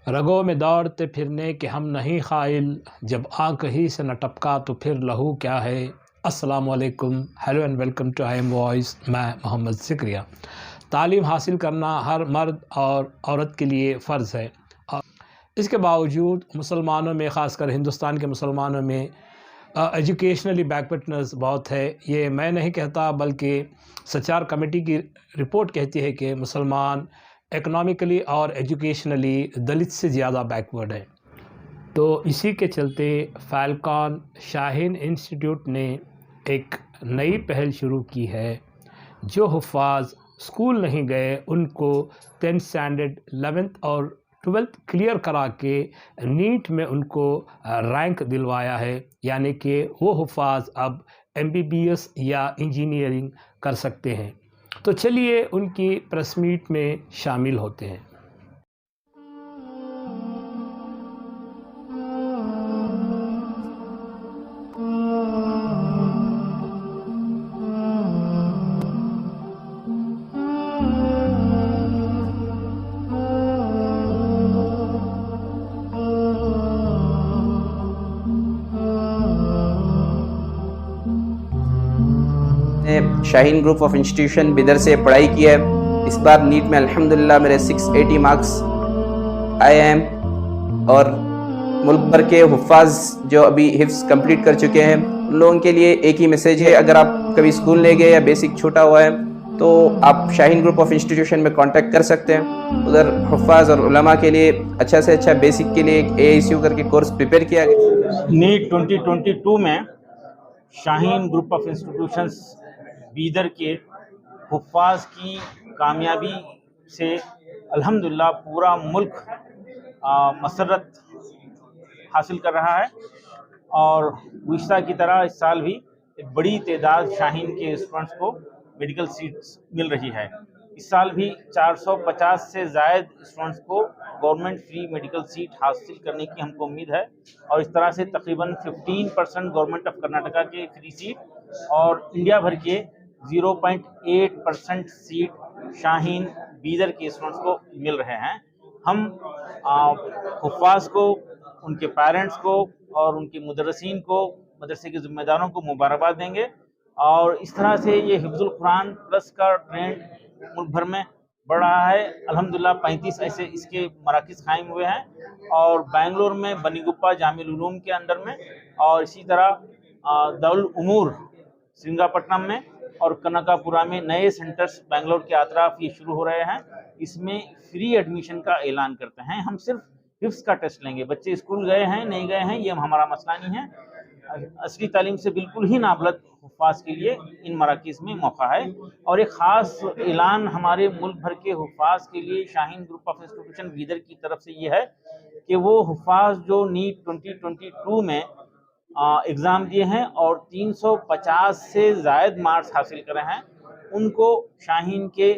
रगों में दौड़ते फिरने के हम नहीं ख़ाइल, जब आँख ही से न टपका तो फिर लहू क्या है। अस्सलाम वालेकुम, hello and welcome to I am voice. मैं मोहम्मद ज़िक्रिया। तालीम हासिल करना हर मर्द और औरत के लिए फ़र्ज़ है। इसके बावजूद मुसलमानों में, ख़ासकर हिंदुस्तान के मुसलमानों में एजुकेशनली बैकवर्डनेस बहुत है। ये मैं नहीं कहता, बल्कि सचार कमेटी की रिपोर्ट कहती है कि मुसलमान इकनॉमिकली और एजुकेशनली दलित से ज़्यादा बैकवर्ड है। तो इसी के चलते फ़ाल्कन शाहीन इंस्टीट्यूट ने एक नई पहल शुरू की है। जो हुफ़ाज़ स्कूल नहीं गए उनको 10th स्टैंडर्ड 11th और 12th क्लियर करा के नीट में उनको रैंक दिलवाया है, यानी कि वो हुफ़ाज़ अब MBBS या इंजीनियरिंग कर सकते हैं। तो चलिए उनकी प्रेस मीट में शामिल होते हैं। Shaheen group of institution Bidar से पढ़ाई की है। इस बार नीट में अल्हम्दुलिल्लाह मेरे 680 मार्क्स आए हैं। और मुल्क भर के हुफ़ाज़ जो अभी हिफ्ज़ कंप्लीट कर चुके हैं उन लोगों के लिए एक ही मैसेज है, अगर आप कभी स्कूल नहीं गए या बेसिक छूटा हुआ है तो आप शाहीन ग्रुप ऑफ इंस्टीट्यूशन में कांटेक्ट कर सकते हैं। उधर हुफ़ाज़ और उलमा के लिए अच्छा से अच्छा बेसिक के लिए एक AICU करके कोर्स प्रिपेयर किया गया। नीट 2022 में Shaheen group of institutions Bidar के हुफ़ाज़ की कामयाबी से अल्हम्दुलिल्लाह पूरा मुल्क मसरत हासिल कर रहा है। और गुज़िश्ता की तरह इस साल भी एक बड़ी तादाद शाहीन के स्टूडेंट्स को मेडिकल सीट्स मिल रही है। इस साल भी 450 से ज़ायद स्टूडेंट्स को गवर्नमेंट फ्री मेडिकल सीट हासिल करने की हमको उम्मीद है। और इस तरह से तकरीबन 15% गवर्नमेंट ऑफ कर्नाटका के फ्री सीट और इंडिया भर के 0.8% सीट शाहीन बीदर के स्टूडेंट्स को मिल रहे हैं। हम हुफ़ाज़ को, उनके पेरेंट्स को और उनके मुदर्रिसीन को, मदरसे के ज़िम्मेदारों को मुबारकबाद देंगे। और इस तरह से ये हिफ्ज़ुल कुरान प्लस का ट्रेंड मुल्क भर में बढ़ रहा है। अल्हम्दुलिल्लाह 35 ऐसे इसके मराकिज़ कायम हुए हैं। और बेंगलोर में बनीगुप्पा जामिल उलूम के अंडर में, और इसी तरह दारुल उमूर श्रीरंगपट्टनम में और कनकापुरा में नए सेंटर्स बेंगलोर के अतराफ ये शुरू हो रहे हैं। इसमें फ्री एडमिशन का ऐलान करते हैं। हम सिर्फ हिफ्ज़ का टेस्ट लेंगे। बच्चे स्कूल गए हैं नहीं गए हैं ये हमारा मसला नहीं है। असली तालीम से बिल्कुल ही नाबलद हुफ़ाज़ के लिए इन मराकिज़ में मौका है। और एक ख़ास ऐलान हमारे मुल्क भर के हुफ़ाज़ के लिए Shaheen group of institution Bidar की तरफ से ये है कि वो हुफ़ाज़ जो नीट 2022 में एग्ज़ाम दिए हैं और 350 से ज़ायद मार्क्स हासिल करे हैं, उनको शाहीन के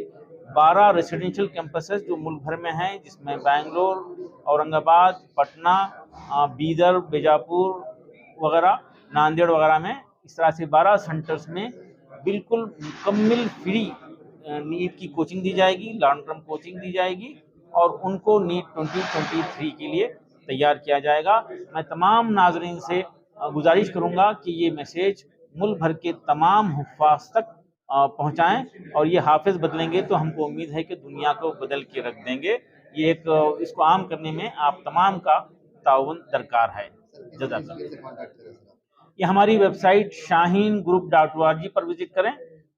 12 रेसिडेंशियल कैंपसेस जो मुल्क भर में हैं, जिसमें बेंगलोर, औरंगाबाद, पटना, बीदर, बीजापुर वगैरह, नांदेड़ वगैरह में, इस तरह से 12 सेंटर्स में बिल्कुल मुकम्मल फ्री नीट की कोचिंग दी जाएगी, लॉन्ग टर्म कोचिंग दी जाएगी और उनको नीट 2023 के लिए तैयार किया जाएगा। मैं तमाम नाज़रीन से गुजारिश करूंगा कि ये मैसेज मुल्क भर के तमाम हुफ़ाज़ तक पहुंचाएं। और ये हाफिज़ बदलेंगे तो हमको उम्मीद है कि दुनिया को बदल के रख देंगे। ये एक इसको आम करने में आप तमाम का ताउन दरकार है। जज़ाकल्लाह। ये हमारी वेबसाइट shahinGroup.org पर विजिट करें,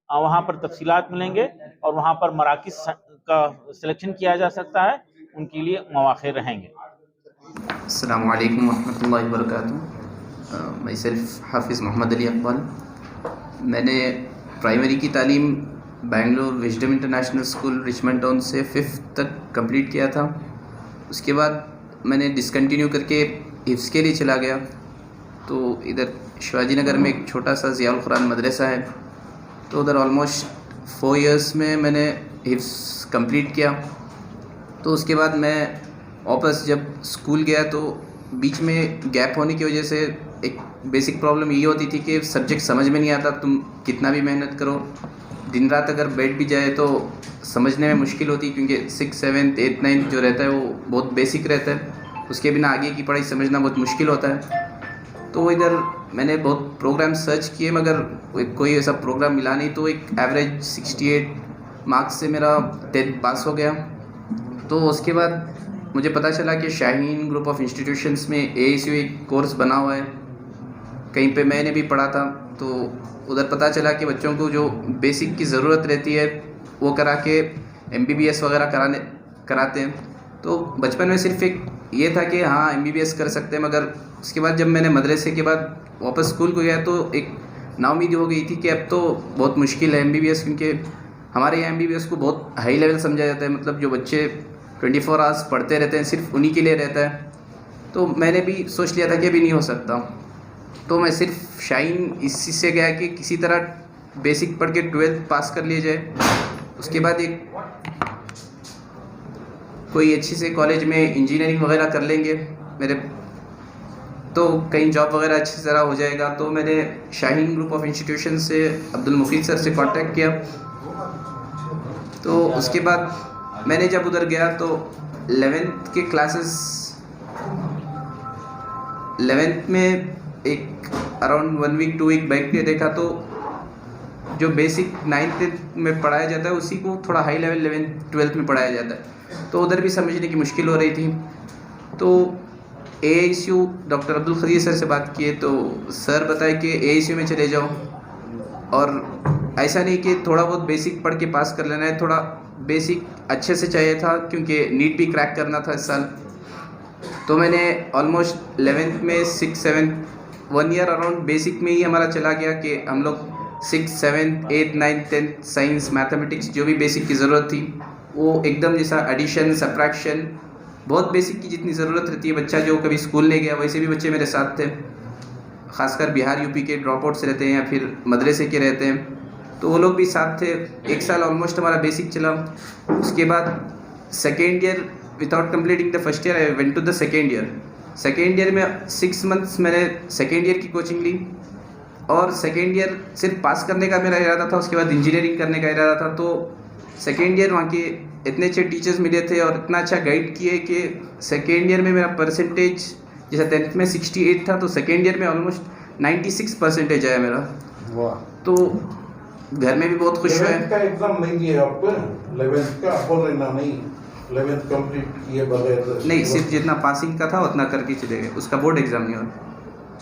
वहाँ पर तफसीलात मिलेंगे और वहाँ पर मराकिज़ का सिलेक्शन किया जा सकता है, उनके लिए मौक़े रहेंगे। अस्सलामु अलैकुम वरहमतुल्लाहि वबरकातुहू। मैं सिर्फ हाफिज़ मोहम्मद अली अकबाल। मैंने प्राइमरी की तालीम Bangalore wisdom international school Richmond town से 5th तक कंप्लीट किया था। उसके बाद मैंने डिसकंटिन्यू करके हिफ्ज़ के लिए चला गया। तो इधर शिवाजी नगर में एक छोटा सा ज़ियाउल कुरान मदरसा है, तो उधर ऑलमोस्ट 4 इयर्स में मैंने हिफ्ज़ कंप्लीट किया। तो उसके बाद मैं वापस जब स्कूल गया तो बीच में गैप होने की वजह से एक बेसिक प्रॉब्लम ये होती थी कि सब्जेक्ट समझ में नहीं आता, तुम कितना भी मेहनत करो दिन रात अगर बैठ भी जाए तो समझने में मुश्किल होती है, क्योंकि 6, 7, 8, 9 जो रहता है वो बहुत बेसिक रहता है, उसके बिना आगे की पढ़ाई समझना बहुत मुश्किल होता है। तो इधर मैंने बहुत प्रोग्राम सर्च किए मगर कोई ऐसा प्रोग्राम मिला नहीं, तो एक एवरेज 68 मार्क्स से मेरा 10th पास हो गया। तो उसके बाद मुझे पता चला कि शाहीन ग्रुप ऑफ इंस्टीट्यूशंस में ASU एक कोर्स बना हुआ है, कहीं पे मैंने भी पढ़ा था। तो उधर पता चला कि बच्चों को जो बेसिक की ज़रूरत रहती है वो करा के MBBS वगैरह कराते हैं। तो बचपन में सिर्फ एक ये था कि हाँ MBBS कर सकते हैं, मगर उसके बाद जब मैंने मदरसे के बाद वापस स्कूल को गया तो एक नाउमीदी हो गई थी कि अब तो बहुत मुश्किल है MBBS, क्योंकि हमारे यहाँ MBBS को बहुत हाई लेवल समझा जाता है, मतलब जो बच्चे 24 आवर्स पढ़ते रहते हैं सिर्फ उन्हीं के लिए रहता है। तो मैंने भी सोच लिया था कि अभी नहीं हो सकता, तो मैं सिर्फ शाहीन इसी से गया कि किसी तरह बेसिक पढ़ के 12th पास कर लिया जाए, उसके बाद एक कोई अच्छी से कॉलेज में इंजीनियरिंग वगैरह कर लेंगे मेरे, तो कहीं जॉब वगैरह अच्छी तरह हो जाएगा। तो मैंने शाहीन ग्रुप ऑफ इंस्टीट्यूशन से अब्दुल मुफीद सर से कांटेक्ट किया। तो उसके बाद मैंने जब उधर गया तो 11th के क्लासेस 11th में एक अराउंड 1 वीक 2 वीक बैठ के देखा, तो जो बेसिक 9th में पढ़ाया जाता है उसी को थोड़ा हाई लेवल 11th 12th में पढ़ाया जाता है, तो उधर भी समझने की मुश्किल हो रही थी। तो ASU doctor Abdul Khadir sir से बात किए तो सर बताए कि ASU में चले जाओ, और ऐसा नहीं कि थोड़ा बहुत बेसिक पढ़ के पास कर लेना है, थोड़ा बेसिक अच्छे से चाहिए था क्योंकि नीट भी क्रैक करना था इस साल। तो मैंने ऑलमोस्ट 11th में 6, 7 1 ईयर अराउंड बेसिक में ही हमारा चला गया कि हम लोग 6, 7, 8, 9, 10 साइंस मैथमेटिक्स जो भी बेसिक की ज़रूरत थी वो एकदम, जैसा एडिशन सब्ट्रैक्शन बहुत बेसिक की जितनी ज़रूरत रहती है, बच्चा जो कभी स्कूल नहीं गया वैसे भी बच्चे मेरे साथ थे, ख़ासकर बिहार यूपी के ड्रॉप आउट्स रहते हैं या फिर मदरसे के रहते हैं, तो वो लोग भी साथ थे। एक साल ऑलमोस्ट हमारा बेसिक चला। उसके बाद second year without completing the first year I went to the second year. Second year में 6 मंथ्स मैंने सेकेंड ईयर की कोचिंग ली, और सेकेंड ईयर सिर्फ पास करने का मेरा इरादा था, उसके बाद इंजीनियरिंग करने का इरादा था। तो सेकेंड ईयर वहाँ के इतने अच्छे टीचर्स मिले थे और इतना अच्छा गाइड किए कि सेकेंड ईयर में मेरा परसेंटेज जैसा 10th में 68 था, तो सेकेंड ईयर में ऑलमोस्ट 96 परसेंटेज आया मेरा। वाह। तो घर में भी बहुत खुश हुए। 11th का एग्जाम नहीं दिए आप? 11th का बोल रहे ना? नहीं, 11th कंप्लीट किए बगैर नहीं, सिर्फ जितना पासिंग का था उतना करके चले गए, उसका बोर्ड एग्जाम नहीं हुआ।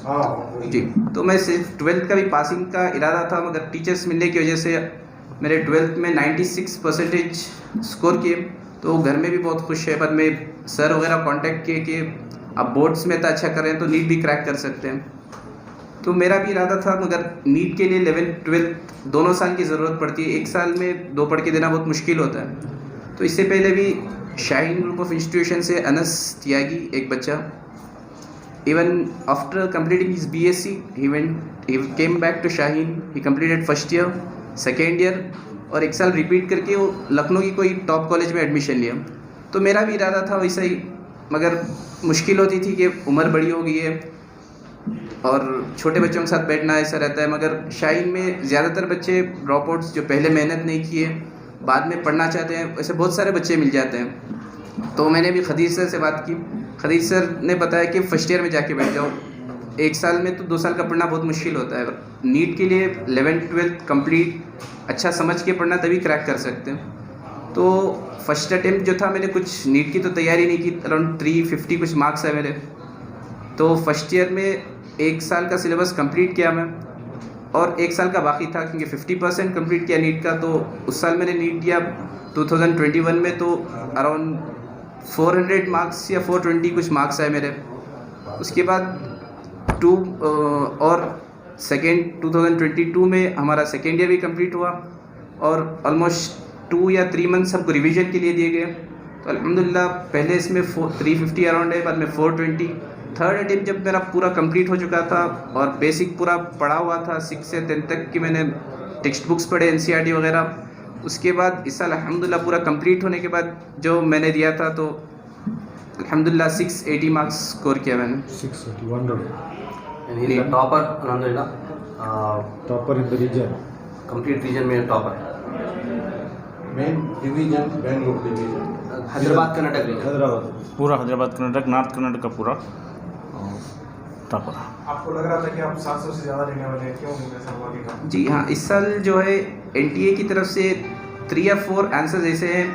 हाँ जी, तो मैं सिर्फ 12th का भी पासिंग का इरादा था, मगर टीचर्स मिलने की वजह से मेरे 12th में 96 परसेंटेज स्कोर किए, तो घर में भी बहुत खुश है। बाद में सर वगैरह कांटेक्ट किए कि आप बोर्ड्स में तो अच्छा कर रहे हैं तो नीट भी क्रैक कर सकते हैं। तो मेरा भी इरादा था, मगर नीट के लिए 11th 12th दोनों साल की ज़रूरत पड़ती है, एक साल में 2 पढ़ के देना बहुत मुश्किल होता है। तो इससे पहले भी शाहीन ग्रुप ऑफ इंस्टीट्यूशन से अनस त्यागी एक बच्चा, even after completing his BSc he came back to Shaheen, he completed first year, second year, और 1 साल रिपीट करके वो लखनऊ की कोई टॉप कॉलेज में एडमिशन लिया। तो मेरा भी इरादा था वैसा ही, मगर मुश्किल होती थी कि उम्र बड़ी हो गई है और छोटे बच्चों के साथ बैठना ऐसा रहता है। मगर शाहीन में ज़्यादातर बच्चे ड्रॉप आउट्स जो पहले मेहनत नहीं किए बाद में पढ़ना चाहते हैं, ऐसे बहुत सारे बच्चे मिल जाते हैं। तो मैंने भी खदीर सर से बात की, खदीर सर ने बताया कि फर्स्ट ईयर में जाके बैठ जाओ, 1 साल में तो 2 साल का पढ़ना बहुत मुश्किल होता है। नीट के लिए 11th 12th कंप्लीट अच्छा समझ के पढ़ना तभी क्रैक कर सकते हैं। तो फर्स्ट अटेम्प्ट जो था, मैंने कुछ नीट की तो तैयारी नहीं की, अराउंड 350 कुछ मार्क्स है मेरे। तो फर्स्ट ईयर में 1 साल का सिलेबस कंप्लीट किया मैं, और 1 साल का बाकी था क्योंकि 50% कंप्लीट किया नीट का। तो उस साल मैंने नीट दिया 2021 में, तो अराउंड 400 मार्क्स या 420 कुछ मार्क्स आए मेरे। उसके बाद और सेकेंड 2022 में हमारा सेकेंड ईयर भी कंप्लीट हुआ, और ऑलमोस्ट 2 या 3 मंथ सबको रिवीजन के लिए दिए गए। तो अल्हम्दुलिल्लाह पहले इसमें 350 अराउंड है, बाद में 420। थर्ड अटेम्प्ट जब मेरा पूरा कंप्लीट हो चुका था और बेसिक पूरा पढ़ा हुआ था 6 से 10 तक की, मैंने टेक्स्ट बुक्स पढ़े NCERT वगैरह। उसके बाद इस साल अल्हम्दुलिल्लाह पूरा कंप्लीट होने के बाद जो मैंने दिया था, तो अल्हम्दुलिल्लाह 680 मार्क्स स्कोर किया मैंने। 680, wonderful. And he is a topper, alhamdulillah. Topper in the region. Complete region में topper. Main division Bangalore division, Hyderabad Karnataka region. Hyderabad, पूरा हैदराबाद कर्नाटक, नॉर्थ कर्नाटक का पूरा टॉपर। आपको लग रहा था कि आप 700 से ज़्यादा लेने वाले हैं, क्यों ऐसा हुआ कि कम? जी हाँ, इस साल जो है एनटीए की तरफ से 3 या 4 आंसर्स ऐसे हैं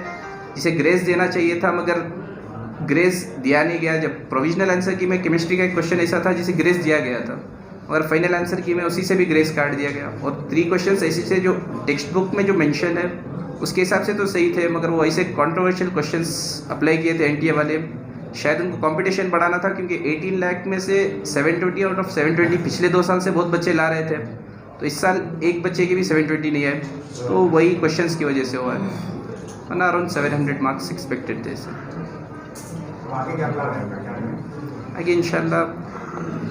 जिसे ग्रेस देना चाहिए था, मगर ग्रेस दिया नहीं गया। जब प्रोविजनल आंसर की में केमिस्ट्री का एक क्वेश्चन ऐसा था जिसे ग्रेस दिया गया था, मगर फाइनल आंसर की में उसी से भी ग्रेस काट दिया गया। और 3 क्वेश्चंस ऐसे थे जो टेक्स्ट बुक में जो मेंशन है उसके हिसाब से तो सही थे, मगर वो ऐसे कंट्रोवर्शियल क्वेश्चंस अप्लाई किए थे एनटीए वाले। शायद उनको कंपटीशन बढ़ाना था, क्योंकि 18 लाख में से 720 आउट ऑफ 720 पिछले 2 साल से बहुत बच्चे ला रहे थे, तो इस साल एक बच्चे के भी 720 नहीं है, तो वही क्वेश्चंस की वजह से हुआ है, वरना अराउंड 700 मार्क्स एक्सपेक्टेड थे इससे। आगे क्या प्लान है आपका, क्या है? आगे इंशाल्लाह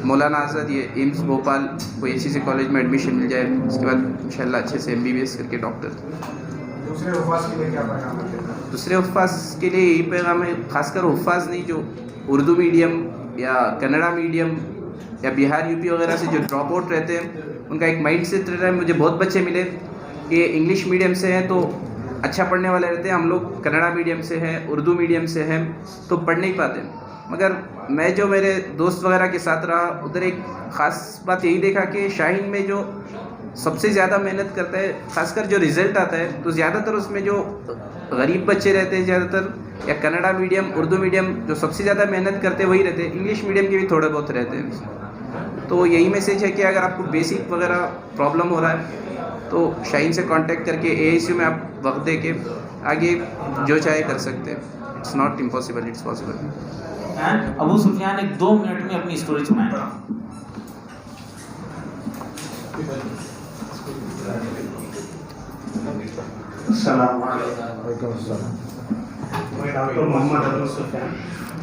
मौलाना आज़ाद ये एम्स भोपाल कोई ऐसी कॉलेज में एडमिशन मिल जाए, उसके बाद इंशाल्लाह अच्छे से MBBS करके डॉक्टर। दूसरे उपवास के लिए क्या पैगाम है? दूसरे हुफ़ाज़ के लिए यही पैगाम है, खासकर हुफ़ाज़ नहीं जो उर्दू मीडियम या कन्नड़ा मीडियम या बिहार यूपी वगैरह से जो ड्रॉप आउट रहते हैं, उनका एक माइंड सेट रहता है। मुझे बहुत बच्चे मिले कि इंग्लिश मीडियम से हैं तो अच्छा पढ़ने वाले रहते हैं, हम लोग कन्नड़ा मीडियम से हैं, उर्दू मीडियम से हैं तो पढ़ नहीं पाते। मगर मैं जो मेरे दोस्त वगैरह के साथ रहा, उधर एक ख़ास बात यही देखा कि शाहीन में जो सबसे ज़्यादा मेहनत करता है, खासकर जो रिज़ल्ट आता है, तो ज़्यादातर उसमें जो गरीब बच्चे रहते हैं ज़्यादातर, या कन्नड़ा मीडियम उर्दू मीडियम जो सबसे ज़्यादा मेहनत करते हैं वही रहते हैं, इंग्लिश मीडियम के भी थोड़े बहुत रहते हैं। तो यही मैसेज है कि अगर आपको बेसिक वगैरह प्रॉब्लम हो रहा है तो शाहीन से कांटेक्ट करके AICU में आप वक्त दे के आगे जो चाहे कर सकते हैं। It's not impossible, it's possible. Abu Sufiyan एक 2 मिनट में अपनी स्टोरी सुनाएंगे। मैं डॉक्टर मोहम्मद अबू सुफियान,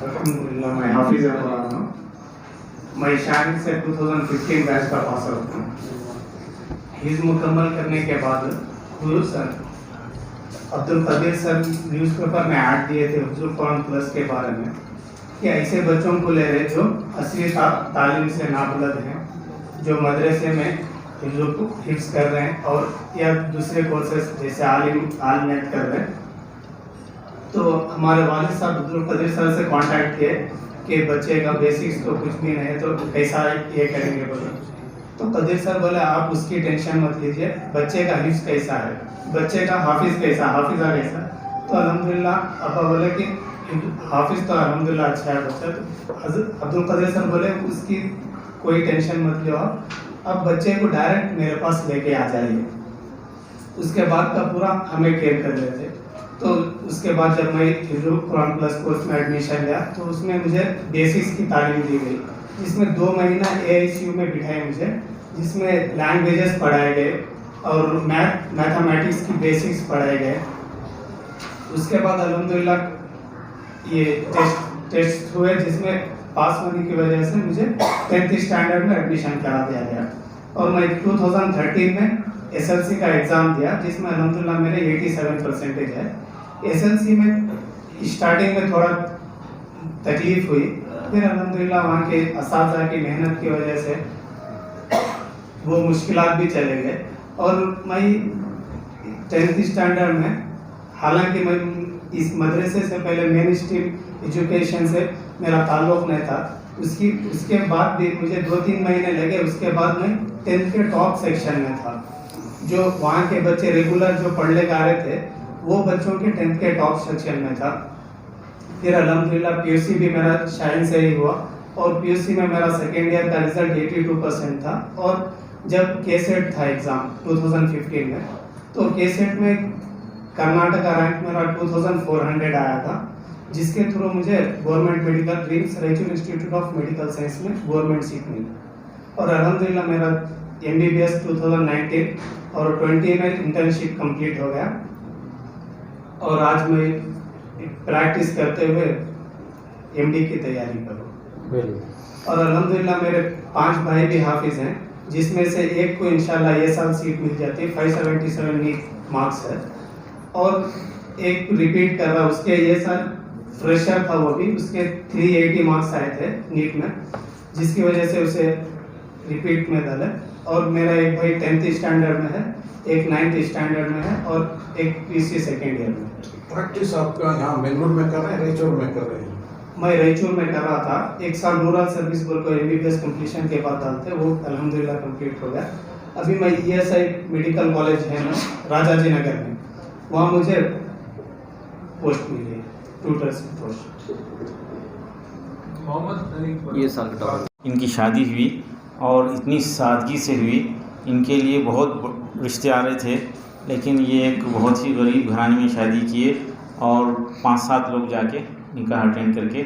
अल्हम्दुलिल्लाह मैं हाफिज़ कुरान हूँ। मैं शाहीन से 2015 बैच का पास आउट हूँ। हिज़ मुकम्मल करने के बाद हुजूर sir Abdul Qadir sir newspaper में ऐड दिए थे हुजूर कुरान प्लस के बारे में, कि ऐसे बच्चों को ले रहे जो असली तालीम से नाबुलद हैं, जो मदरसे में हिफ्ज़ कर रहे हैं और या दूसरे कोर्सेस जैसे आलिमियत कर रहे हैं। तो हमारे वालिद साहब अब्दुल कदीर सर से कांटेक्ट किए कि बच्चे का बेसिक्स तो कुछ भी नहीं है तो कैसा ये करेंगे बोले। तो कदीर सर बोले आप उसकी टेंशन मत लीजिए, बच्चे का हिफ्ज़ कैसा है, बच्चे का हाफिज़ कैसा, हाफिज़ा कैसा। तो अल्हम्दुलिल्लाह अब्बा बोले कि हाफिज़ तो अल्हम्दुलिल्लाह अच्छा है बच्चा। तो अब्दुल कदीर सर बोले उसकी कोई टेंशन मत लो, अब बच्चे को डायरेक्ट मेरे पास लेके आ जाइए, उसके बाद का पूरा हमें केयर कर लेते। तो उसके बाद जब मैं कुरान प्लस कोर्स में एडमिशन लिया तो उसमें मुझे बेसिक्स की तालीम दी गई, जिसमें 2 महीना AICU में बिठाए मुझे, जिसमें लैंग्वेजेस पढ़ाए गए और मैथमेटिक्स की बेसिक्स पढ़ाए गए। उसके बाद अल्हम्दुलिल्लाह ये टेस्ट हुए, जिसमें पास होने की वजह से मुझे 10th स्टैंडर्ड में एडमिशन करा दिया गया और मैं 2013 में SLC का एग्ज़ाम दिया, जिसमें अल्हम्दुलिल्लाह मेरे 87% है। SLC में स्टार्टिंग में थोड़ा तकलीफ़ हुई, फिर अल्हम्दुलिल्लाह वहाँ के असातिज़ा की मेहनत की वजह से वो मुश्किलात भी चले गए। और मैं 10th स्टैंडर्ड में, हालांकि मैं इस मदरसे से पहले मेन स्ट्रीम एजुकेशन से मेरा ताल्लुक़ नहीं था, उसके बाद भी मुझे 2-3 महीने लगे। उसके बाद मैं 10th के टॉप सेक्शन में था, जो वहाँ के बच्चे रेगुलर जो पढ़ ले आ रहे थे वो बच्चों के 10th के टॉप सेक्शन में था। फिर अल्हम्दुलिल्लाह PUC भी मेरा शाहीन से ही हुआ और PUC में मेरा सेकेंड ईयर का रिजल्ट 82% था। और जब KSET था एग्ज़ाम 2015 में, तो KSET में कर्नाटका रैंक मेरा 2400 आया था, जिसके थ्रू मुझे government medical dreams Raichur institute of medical science में गवर्नमेंट सीट मिली। और अल्हम्दुलिल्लाह मेरा MBBS 2019 और 20 में इंटर्नशिप कंप्लीट हो गया और आज मैं प्रैक्टिस करते हुए MD की तैयारी करूँ। और अल्हम्दुलिल्लाह मेरे 5 भाई भी हाफिज़ हैं, जिसमें से एक को इंशाल्लाह ये साल सीट मिल जाती है, 577 नीट मार्क्स है। और एक रिपीट कर रहा, उसके ये साल फ्रेशर था वो भी, उसके 380 मार्क्स आए थे नीट में, जिसकी वजह से उसे रिपीट में डाले। और मेरा एक भाई 10th स्टैंडर्ड में है, एक 9th स्टैंडर्ड में है और एक पीसी सेकेंड ईयर में। प्रैक्टिस आपका यहाँ बेंगलुरु में कर रहे हैं, रायचूर में कर रहे हैं? मैं रायचूर में कर रहा था। एक साल रूरल सर्विस बोल को MBBS कंप्लीशन के बाद डालते, वो अल्हम्दुलिल्लाह कंप्लीट हो गया। अभी मैं ESI मेडिकल कॉलेज है ना राजाजी नगर में, वहाँ मुझे पोस्ट मिली है, ट्यूटर से पोस्ट। ये साल का टॉपिक। इनकी शादी हुई और इतनी सादगी से हुई, इनके लिए बहुत रिश्ते आ रहे थे, लेकिन ये एक बहुत ही गरीब घराने में शादी किए और 5-7 लोग जाके निकाह अटेंड करके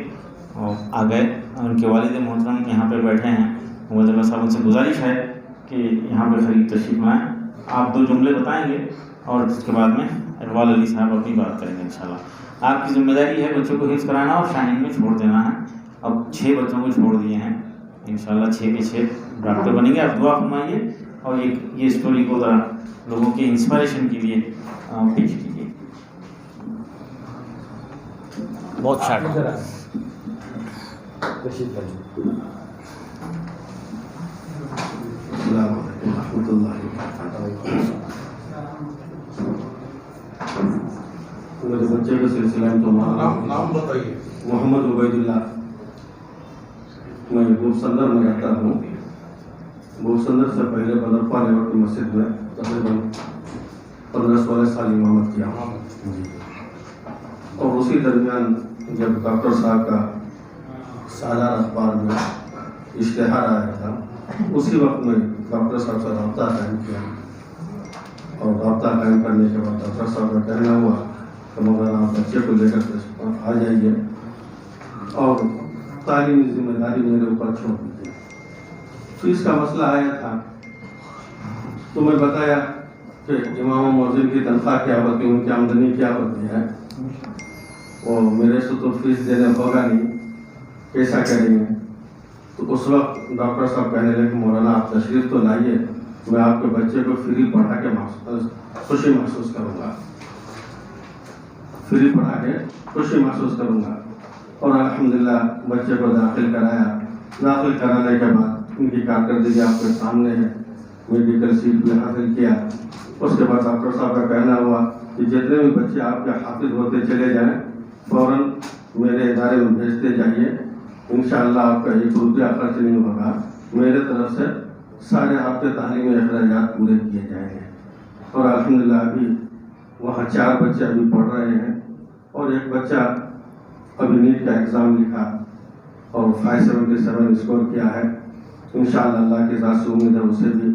और आ गए। उनके वालिद मोहतरम यहाँ पे बैठे हैं, मुहम्मद साहब उनसे गुजारिश है कि यहाँ पे खरीद तशरीफ लाएँ। आप 2 जुमले बताएंगे और उसके बाद में इकबाल अली साहब अपनी बात करेंगे इंशाल्लाह। आपकी जिम्मेदारी है बच्चों को हिफ्ज़ कराना और शाहीन में छोड़ देना है। अब 6 बच्चों को छोड़ दिए हैं, इंशाल्लाह 6 के 6 डॉक्टर बनेंगे। आप दुआ फरमाइए और ये स्टोरी को ज़रा लोगों के इंस्पिरेशन के लिए पेश कीजिए। बहुत शार्ट। मेरे बच्चे का सिलसिला में तो नाम बताइए। मोहम्मद उबैदुल्ला। मैं भूपसंदर में रहता हूँ। भूपसंदर से पहले बदरपा लेवर की मस्जिद में तकरीबन 15-16 साल इमामत किया और उसी दरमियान जब डॉक्टर साहब का सालाना अखबार में इश्तेहार आया था, उसी वक्त में डॉक्टर साहब से रब्ता कायम किया और रब्ता कायम करने के बाद डॉक्टर साहब का कहना हुआ कि मौलाना आप बच्चे को लेकर आ जाइए और तालीमी जिम्मेदारी मेरे ऊपर छोड़ दीजिए। फीस का मसला आया था तो मैं बताया कि इमाम मौज़िन की तनख्वाह क्या होती है, उनकी आमदनी क्या होती है, और मेरे से तो फीस देने होगा नहीं, कैसा करेंगे। तो उस वक्त डॉक्टर साहब कहने लगे मौलाना आप तशरीफ तो लाइए, मैं आपके बच्चे को फ्री पढ़ा के खुशी महसूस करूँगा, फ्री पढ़ा के खुशी महसूस करूँगा। और अल्हम्दुलिल्लाह बच्चे को दाखिल कराया। दाखिल कराने के बाद उनकी कारकर्दगी आपके सामने है, मेडिकल सीट भी हासिल किया। उसके बाद डॉक्टर साहब का कहना हुआ कि जितने भी बच्चे आपके हाफिज होते चले जाएं फ़ौरन मेरे इदारे में भेजते जाइए, इंशाअल्लाह आपका 1 रुपया खर्च नहीं होगा, मेरे तरफ से सारे आपके तालीमी अखराजात पूरे किए जाएंगे। और अल्हम्दुलिल्लाह अभी वहाँ 4 बच्चे अभी पढ़ रहे हैं और एक बच्चा अभी नीट का एग्ज़ाम लिखा और 577 स्कोर किया है। इंशाअल्लाह अल्लाह के साथ से उम्मीद है उसे भी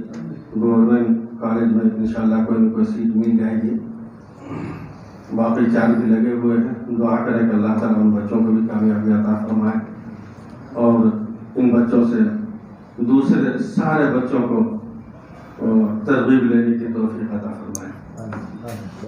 गवर्नमेंट कॉलेज में इंशाअल्लाह कोई न कोई सीट मिल जाएगी। बाकी 4 भी लगे हुए हैं। दुआ करें कि अल्लाह ताला उन बच्चों को भी कामयाबी अता फरमाए और इन बच्चों से दूसरे सारे बच्चों को तरगीब लेने की तौफीक अता फरमाए।